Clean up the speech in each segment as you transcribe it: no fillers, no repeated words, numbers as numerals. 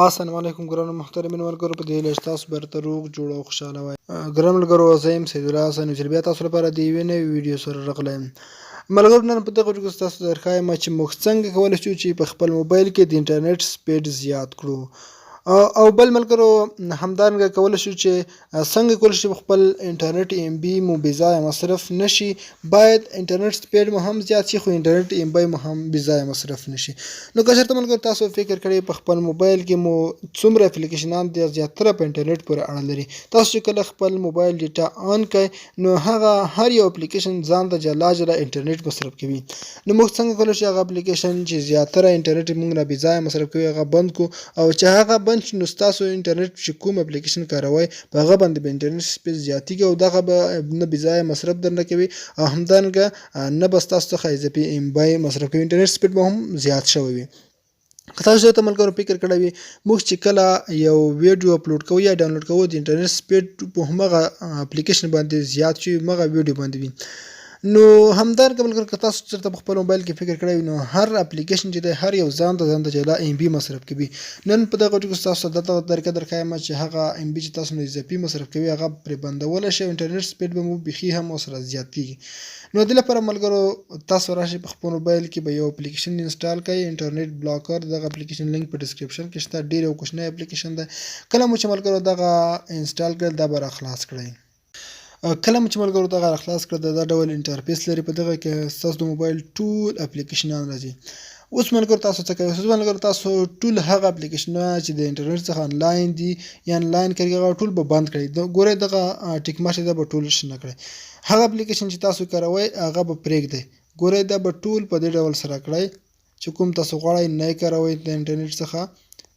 السلام علیکم ګرانو محترمینو ملګرو، په دې هیله چې تاسو به روغ جوړ او خوشحاله وای. ګرانو ملګرو، زه یم سید الله حسن چې بیا تاسو لپاره د یوې نوې ویډیو سره راغلی یم. ملګرو، نن په دغه ویډیو کې تاسو ته درښایم چې موږ څنګه کولی شو چې په خپل موبایل کې د انټرنیټ سپیډ زیات کړو. او بل ملګرو، همدارنګه کولی شو چې څنګه کولی شو خپل انټرنیټ ام بي مو بې ځایه مصرف نشي. باید انټرنیټ سپیډ مو هم زیات شي، خو انټرنیټ ام بي مو هم بې ځایه مصرف نشي. نو که چېرته ملګرو تاسو فکر کړی په خپل موبایل کې مو څومره اپلیکیشنان دي، زیاتره په انټرنیټ پورې اړه لري. تاسو چې کله خپل موبایل ډیټا آن کړئ، نو هغه هر یو اپلیکیشن ځان ته جلا جلا انټرنیټ مصرف کوي. نو موږ څنګه کولی شو هغه اپلیکیشن چې زیاتره انټرنیټ موږ نه بې ځایه مصرف کوي هغه بند کړو، او چې هغه بند شي نو ستاسو انټرنیټ چې کوم اپلیکیشن کاروئ په هغه باندې به انټرنیټ سپیډ زیاتیږي، او دغه به نه بې ځایه مصرف درنه کوي، او همدارنګه نه به ستاسو څخه اضافي ام بي مصرف کوي. انټرنیټ سپیډ به هم زیات شوی وي. که تاسو ته ملګرو فکر کړی وي موږ چې کله یو ویډیو اپلوډ کوو یا ډاونلوډ کوو د انټرنیټ سپیډ په همغه اپلیکیشن باندې زیات شي، همغه ویډیو باندې وي. نو همدارنګه ملګرو، که تاسو چېرته په خپل موبایل کې فکر کړی وي نو هر اپلیکیشن چې دی هر یو ځان ته جلا ام بي مصرف کوي. نن په دغه ویډیو کې تاسو ته دغه طریقه درښایم چې هغه ام بي چې تاسو نه اضافي مصرف کوي هغه پرې بندولی شئ، انټرنیټ سپیډ به مو بیخي هم ورسره زیاتیږي. نو دې لپاره ملګرو تاسو راشئ په خپل موبایل کې به یو اپلیکیشن انسټال کړئ، انټرنیټ بلاکر. دغه اپلیکیشن لینک په ډسکرپشن کې شته، ډېر یو کوچنی اپلیکیشن دی. کله مو چې ملګرو دغه انسټال کړل دا به راخلاص کړئ. کله مو چې ملګرو دغه راخلاص کړه دا ډول انټرفیس لري، په دغه کې ستاسو د موبایل ټول اپلیکیشنان راځي. اوس ملګرو تاسو څه کوئ؟ اوس ملګرو تاسو ټول هغه اپلیکیشنونه چې د انټرنیټ څخه آنلاین دي یا آنلاین کوي هغه ټول به بند کړئ. ګورئ دغه ټیک مارک دا به ټول شنه کړئ. هغه اپلیکیشن چې تاسو کاروئ هغه به پرېږدئ. ګورئ دا به ټول په دې ډول سره کړئ چې کوم تاسو غواړئ نه یې کاروئ د انټرنیټ څخه،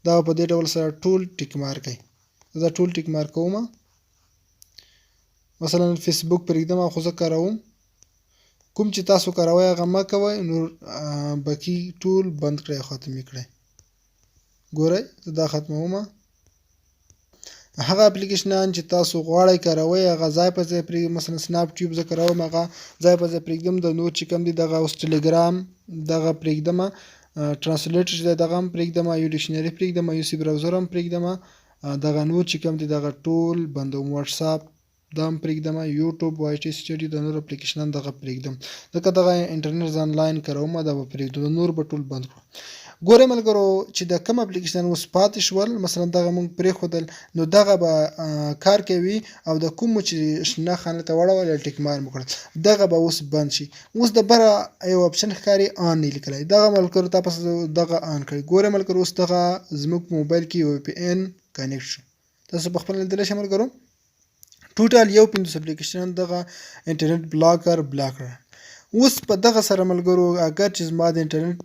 دا په دې ډول سره ټول ټیک مارک کړئ. زه ټول ټیک مارک کوم. مثلا فیسبوک پرېږدم خو زه کاروم. کوم چې تاسو کاروئ هغه مه کوئ، نور باقي ټول بند کړئ او ختم یې کړئ. ګورئ زه دا ختموم. هغه اپلیکیشنان چې تاسو غواړئ کاروئ هغه ځای په ځای پرېږدم. مثلا سناپ ټیوب زه کاروم هغه ځای په ځای پرېږدم. د نور چې کوم دي دغه اوس ټلګرام دغه پرېږدم، ټرانسلیټر چې دی دغه هم پرېږدم، یو ډکشنري پرېږدم، یو سی براوزر هم پرېږدم. دغه نور چې کوم دي دغه ټول بندوم. واتساپ دا هم پرېږدم، یوټیوب، وای ټي سټډي، د نور اپلیکیشنان دغه پرېږدم، ځکه دغه انټرنیټ زه آنلاین کاروم دا به پرېږدو، د نور به ټول بند کړو. ګورئ ملګرو چې د کوم اپلیکیشن اوس پاتې شول، مثلا دغه موږ پرېښودل نو دغه به کار کوي، او د کومو چې شنه خانې ته واړول یا ټیک مارک مو کړل دغه به اوس بند شي. اوس د بره یو اپشن ښکاري آن یې لیکلی، دغه ملګرو تاسو دغه آن کړئ. ګورئ ملګرو اوس دغه زموږ په موبایل کې یو پی ان کنیکټ شو. تاسو په خپله لیدلی شئ ملګرو ټوټل 50 اپلیکیشن دغه انټرنیټ بلاکر بلاک کړه. اوس په دغه سره ملګرو اگر چې زما د انټرنیټ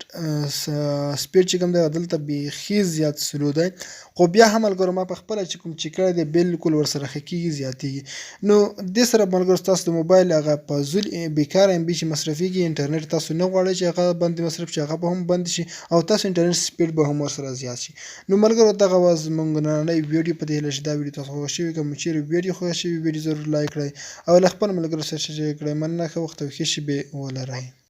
سپیډ چې کوم دی دلته بیخي زیات سلو دی، خو بیا هم ملګرو ما په خپله چې کوم چې کړی دی بالکل ورسره ښه کېږي، زیاتېږي. نو دې سره ملګرو ستاسو د موبایل هغه فضول بېکاره ام بي چې مصرفېږي انټرنیټ تاسو نه غواړئ چې هغه باندې مصرف شي، هغه به هم بند شي، او تاسو انټرنیټ سپیډ به هم ورسره زیات شي. نو ملګرو دغه وه زموږ نننۍ ویډیو، په دې هیله چې دا ویډیو تاسو خوښه شوې. که مو چیرې ویډیو خوښه شوې ویډیو ضرور لایک کړئ او له خپلو ملګرو سره شریک کړئ. مننه، ښه وخت او ښې شېبې ولرئ.